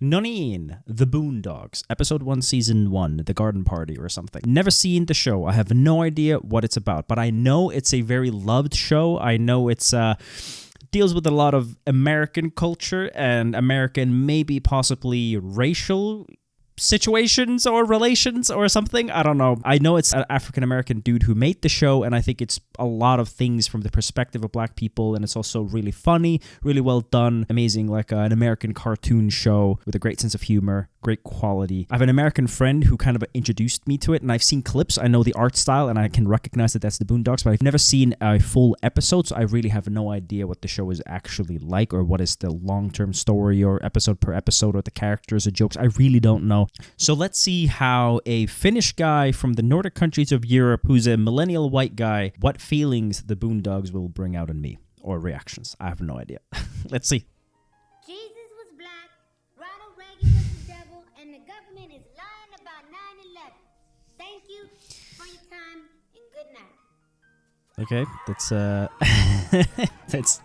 Nonin, The Boondocks, episode 1, season 1, The Garden Party or something. Never seen the show. I have no idea what it's about, but I know it's a very loved show. I know it's deals with a lot of American culture and American, maybe possibly racial situations or relations or something. I don't know. I know it's an African-American dude who made the show, and I think it's a lot of things from the perspective of black people, and it's also really funny, really well done, amazing, like an American cartoon show with a great sense of humor, great quality. I have an American friend who kind of introduced me to it, and I've seen clips. I know the art style, and I can recognize that that's the Boondocks, but I've never seen a full episode, so I really have no idea what the show is actually like, or what is the long-term story, or episode per episode, or the characters or jokes. I really don't know. So let's see how a Finnish guy from the Nordic countries of Europe, who's a millennial white guy, what feelings the Boondocks will bring out in me, or reactions. I have no idea. Let's see. Jesus was black, Ronald Reagan was the devil, and the government is lying about 9/11. Thank you for your time, and good night. Okay, that's that's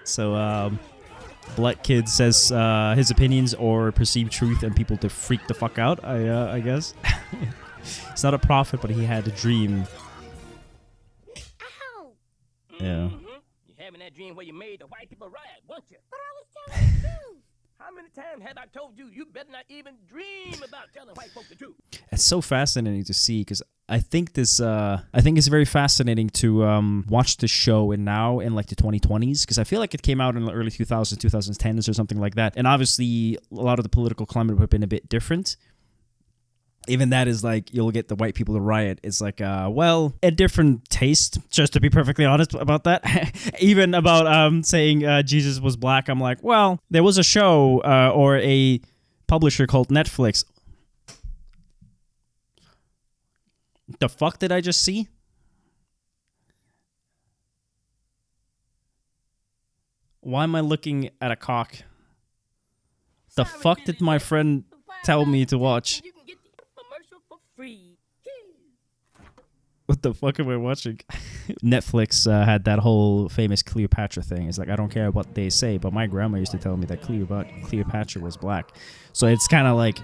So, black kid says his opinions or perceived truth, and people to freak the fuck out, I guess. He's not a prophet, but he had a dream. Ow! Yeah. Mm-hmm. You're having that dream where you made the white people riot, weren't you? But I was telling the truth. How many times have I told you you better not even dream about telling white folks the truth? It's so fascinating to see, because I think it's very fascinating to watch this show now in like the 2020s, because I feel like it came out in the early 2000s, 2010s or something like that. And obviously a lot of the political climate would have been a bit different. Even that is like, you'll get the white people to riot. It's like, well, a different taste, just to be perfectly honest about that. Even about saying Jesus was black, I'm like, well, there was a show or a publisher called Netflix. The fuck did I just see? Why am I looking at a cock? The fuck did my friend tell me to watch? You can get the commercial for free. What the fuck am I watching? Netflix had that whole famous Cleopatra thing. It's like, I don't care what they say, but my grandma used to tell me that Cleopatra was black. So it's kind of like,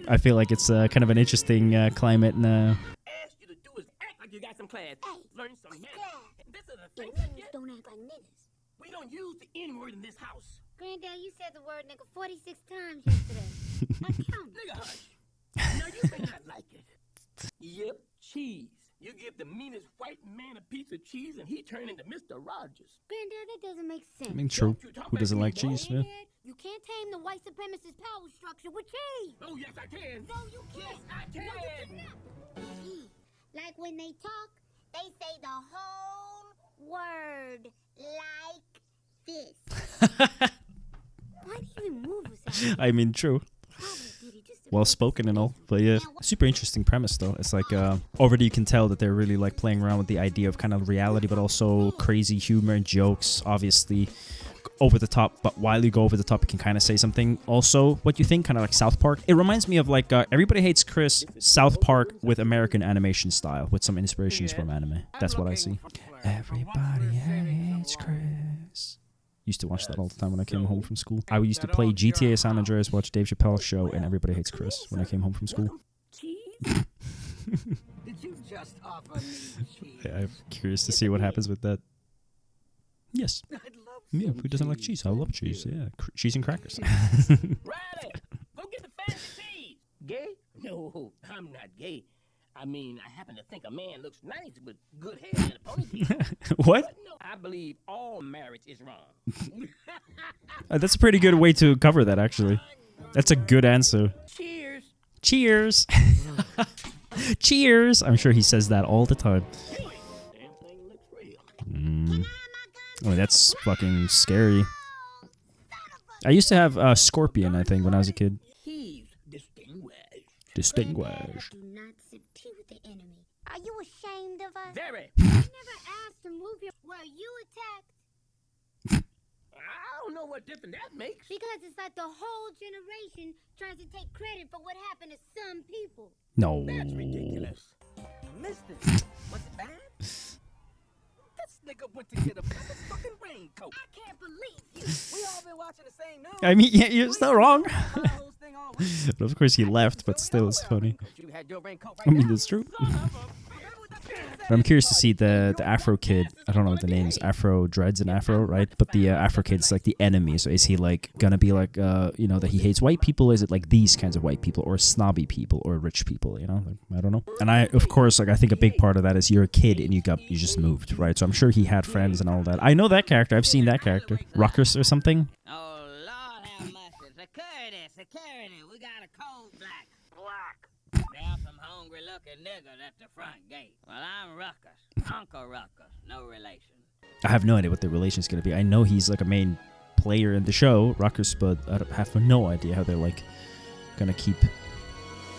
I feel like it's kind of an interesting climate. And, Ask you to do is act like you got some class. Learn some manners. And this is the thing. Don't act like niggas. We don't use the N-word in this house. Granddad, you said the word nigga 46 times yesterday. I counted. Nigga, hush. Now, you may not like it. Yep, cheese. You give the meanest white man a piece of cheese, and he turned into Mr. Rogers. Granddad, that doesn't make sense. I mean, true. Who doesn't like cheese? Yeah. Granddad, you can't tame the white supremacist power structure with cheese. Oh, yes, I can. No, you can't. Yes, I can. No, you cannot. Cheese. Like when they talk, they say the whole word like this. Why do you even move us? I mean, true. Well spoken and all, but yeah, super interesting premise though. It's like already you can tell that they're really like playing around with the idea of kind of reality, but also crazy humor and jokes, obviously over the top. But while you go over the top, you can kind of say something also. What you think, kind of like South Park. It reminds me of like Everybody Hates Chris, South Park with American animation style, with some inspirations from anime. That's what I see. Everybody hates Chris. Used to watch that all the time when I came home from school. I used to play GTA San Andreas, watch Dave Chappelle's show, and Everybody Hates Chris when I came home from school. Cheese? Did you just offer me cheese? Yeah, I'm curious to see what happens with that. Yes. I'd love Yeah, some who doesn't like cheese? I love cheese. Yeah, cheese and crackers. Riley, go get the fancy cheese. Gay? No, I'm not gay. I mean, I happen to think a man looks nice with good hair and a ponytail. What? But no, I believe all marriage is wrong. That's a pretty good way to cover that, actually. That's a good answer. Cheers. Cheers. Cheers. I'm sure he says that all the time. Damn thing looks real. Oh, that's fucking scary. I used to have a scorpion, I think, when I was a kid. He's distinguished. Distinguished. Do not sip tea with the enemy. Are you ashamed of us? Very. I never asked to move your. Were you attacked? I don't know what difference that makes. Because it's like the whole generation tries to take credit for what happened to some people. No. That's ridiculous. I missed it. Was it bad? That's nigga went to get a motherfucking raincoat. I can't believe you. We all been watching the same news. I mean, yeah, you're still wrong. The whole thing all week. But of course he left, but still it's funny. You had your raincoat I right mean, now. that's true. Son of a- But I'm curious to see the Afro kid. I don't know what the name is. Afro Dreads and Afro, right? But the Afro kid's like the enemy. So is he like gonna be like, you know, that he hates white people? Is it like these kinds of white people, or snobby people, or rich people? You know, like, I don't know. And I, of course, like I think a big part of that is you're a kid and you just moved, right? So I'm sure he had friends and all that. I know that character. I've seen that character, Ruckus or something. Oh, Lord have mercy. Security. We got a cold black. There's some hungry-looking niggas at the front gate. Well, I'm Ruckus. Uncle Ruckus. No relation. I have no idea what the relation is going to be. I know he's like a main player in the show, Ruckus, but I have no idea how they're like going to keep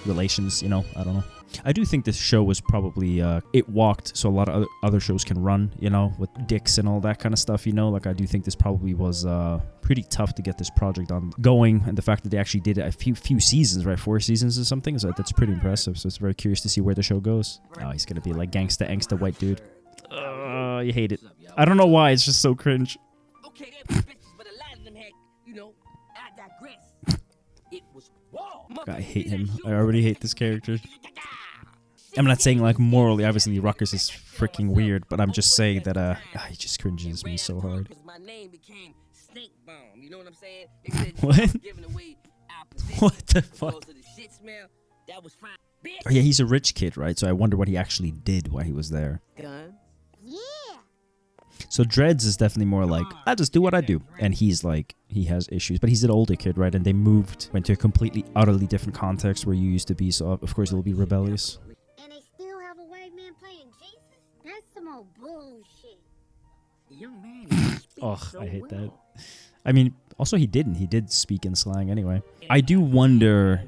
relations, you know? I don't know. I do think this show was probably, it walked so a lot of other shows can run, you know, with dicks and all that kind of stuff, you know? Like, I do think this probably was pretty tough to get this project on going, and the fact that they actually did it a few seasons, right? 4 seasons or something, so that's pretty impressive. So it's very curious to see where the show goes. Oh, he's going to be like gangsta white dude. You hate it. I don't know why, it's just so cringe. Okay, they were bitches, but a lot of them had, you know, I digress. It was war. I hate him. I already hate this character. I'm not saying like morally, obviously Ruckus is freaking weird, but I'm just saying that he just cringes me so hard. My name became Snake Bomb. You know what I'm saying? They said What? giving away our position. What the fuck? Because of the shit smell, that was fine. Bitch. Oh yeah, he's a rich kid, right? So I wonder what he actually did while he was there. Gun. Yeah. So Dreads is definitely more like, I just do what I do. And he's like, he has issues. But he's an older kid, right? And they went to a completely, utterly different context where you used to be. So of course he'll be rebellious. And they still have a white man playing Jesus? That's some old bullshit. Young man. Ugh, I hate that. I mean, also he did speak in slang anyway. I do wonder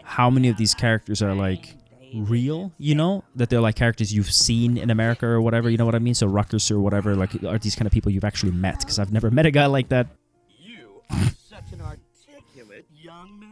how many of these characters are like real, you know, that they're like characters you've seen in America or whatever, you know what I mean? So Ruckus or whatever, like, are these kind of people you've actually met? Because I've never met a guy like that. You are such an articulate young man.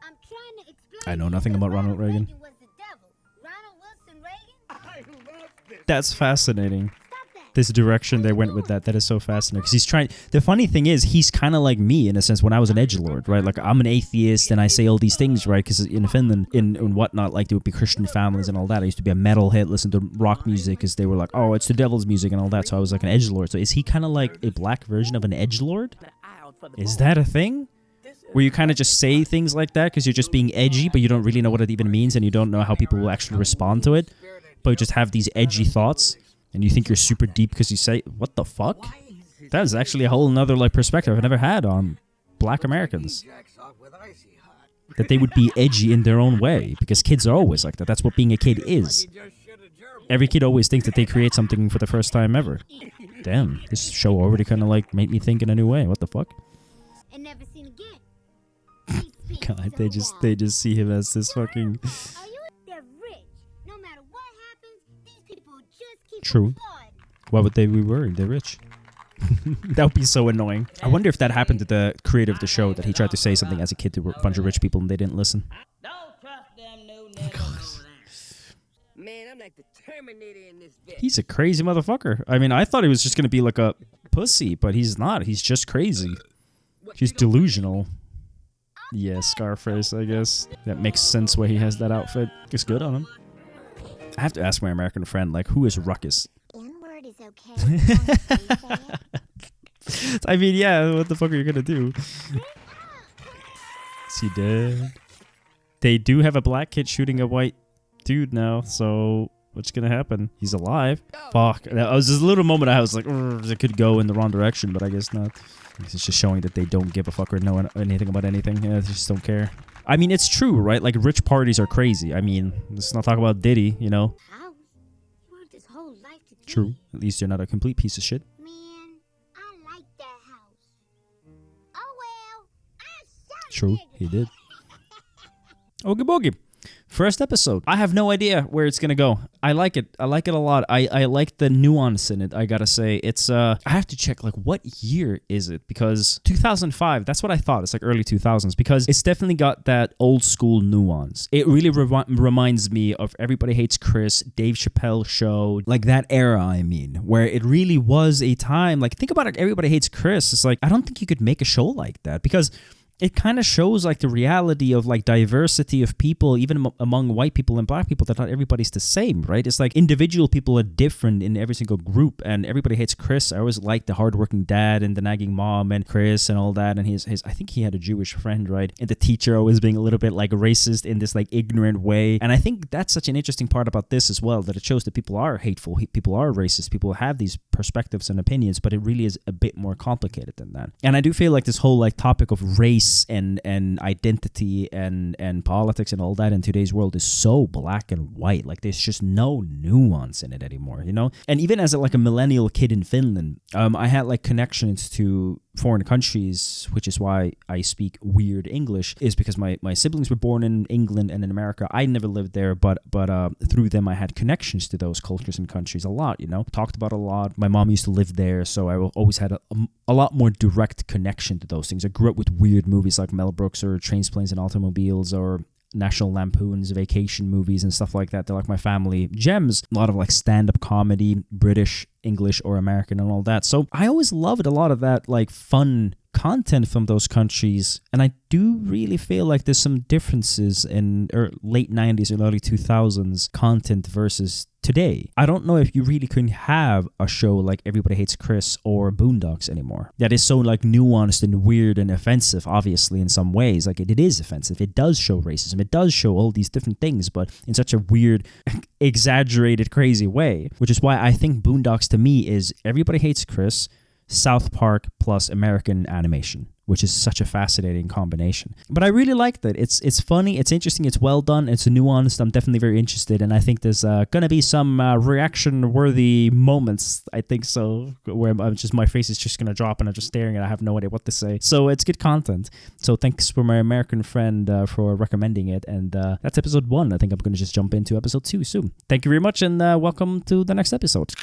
I'm trying to explain. I know nothing about Ronald Reagan. Was the devil. Ronald Wilson Reagan? I love this. That's fascinating. Stop that. This direction they went with that is so fascinating, because he's trying. The funny thing is, he's kind of like me in a sense when I was an edgelord, right? Like, I'm an atheist and I say all these things, right? Because in Finland, in whatnot, like, there would be Christian families and all that. I used to be a metalhead, listen to rock music, because they were like, oh, it's the devil's music and all that. So I was like an edgelord. So is he kind of like a black version of an edgelord? Is that a thing? Where you kind of just say things like that because you're just being edgy, but you don't really know what it even means and you don't know how people will actually respond to it, but you just have these edgy thoughts and you think you're super deep because you say, what the fuck? That is actually a whole nother like perspective I've never had on black Americans. That they would be edgy in their own way, because kids are always like that. That's what being a kid is. Every kid always thinks that they create something for the first time ever. Damn, this show already kind of like made me think in a new way. What the fuck? And never seen again. God, they just see him as this fucking... Are you? They're rich. No matter what happens, these people just keep True. applauding. Why would they be worried? They're rich. That would be so annoying. I wonder if that happened to the creator of the show, that he tried to say something as a kid to a bunch of rich people and they didn't listen. Don't trust them new niggas. Man, I'm like the Terminator in this bitch. He's a crazy motherfucker. I mean, I thought he was just going to be like a pussy, but he's not. He's just crazy. He's delusional. Yeah, Scarface, I guess. That makes sense why he has that outfit. It's good on him. I have to ask my American friend, like, who is Ruckus? N-word is okay. I mean, yeah, what the fuck are you going to do? Is he dead? They do have a black kid shooting a white dude now, so what's going to happen? He's alive. Fuck. That was just a little moment I was like, it could go in the wrong direction, but I guess not. It's just showing that they don't give a fuck or know anything about anything. Yeah, they just don't care. I mean, it's true, right? Like, rich parties are crazy. I mean, let's not talk about Diddy, you know? House? You want this whole life to do? True. At least you're not a complete piece of shit. Man, I like that house. Oh well, I shot True, he did. Okie bogie. First episode. I have no idea where it's gonna go. I like it. I like it a lot. I like the nuance in it, I gotta say. It's I have to check, like, what year is it? Because 2005, that's what I thought. It's like early 2000s, because it's definitely got that old school nuance. It really reminds me of Everybody Hates Chris, Dave Chappelle show, like that era, I mean, where it really was a time, like, think about it, Everybody Hates Chris. It's like, I don't think you could make a show like that, because it kind of shows like the reality of like diversity of people, even among white people and black people, that not everybody's the same, right? It's like individual people are different in every single group, and Everybody Hates Chris. I always liked the hardworking dad and the nagging mom and Chris and all that, and his I think he had a Jewish friend, right? And the teacher always being a little bit like racist in this like ignorant way. And I think that's such an interesting part about this as well, that it shows that people are hateful, people are racist, people have these perspectives and opinions, but it really is a bit more complicated than that. And I do feel like this whole like topic of race and identity and politics and all that in today's world is so black and white. Like, there's just no nuance in it anymore, you know? And even as a millennial kid in Finland, I had like connections to foreign countries, which is why I speak weird English, is because my siblings were born in England and in America. I never lived there, but through them I had connections to those cultures and countries a lot, you know? Talked about a lot. My mom used to live there, so I always had a lot more direct connection to those things. I grew up with weird movies like Mel Brooks or Trains, Planes, and Automobiles or National Lampoon's vacation movies and stuff like that. They're like my family gems. A lot of like stand-up comedy, British, English, or American and all that. So I always loved a lot of that like fun content from those countries, and I do really feel like there's some differences in late 90s and early 2000s content versus today. I don't know if you really can have a show like Everybody Hates Chris or Boondocks anymore that is so like nuanced and weird and offensive. Obviously, in some ways, like it is offensive. It does show racism, it does show all these different things, but in such a weird, exaggerated, crazy way, which is why I think Boondocks to me is Everybody Hates Chris, South Park plus American animation, which is such a fascinating combination. But I really liked it. It's funny, it's interesting, it's well done, it's nuanced. I'm definitely very interested, and I think there's gonna be some reaction-worthy moments. I think so, where my face is just gonna drop and I'm just staring and I have no idea what to say. So it's good content. So thanks for my American friend for recommending it, and that's episode 1. I think I'm gonna just jump into episode 2 soon. Thank you very much, and welcome to the next episode.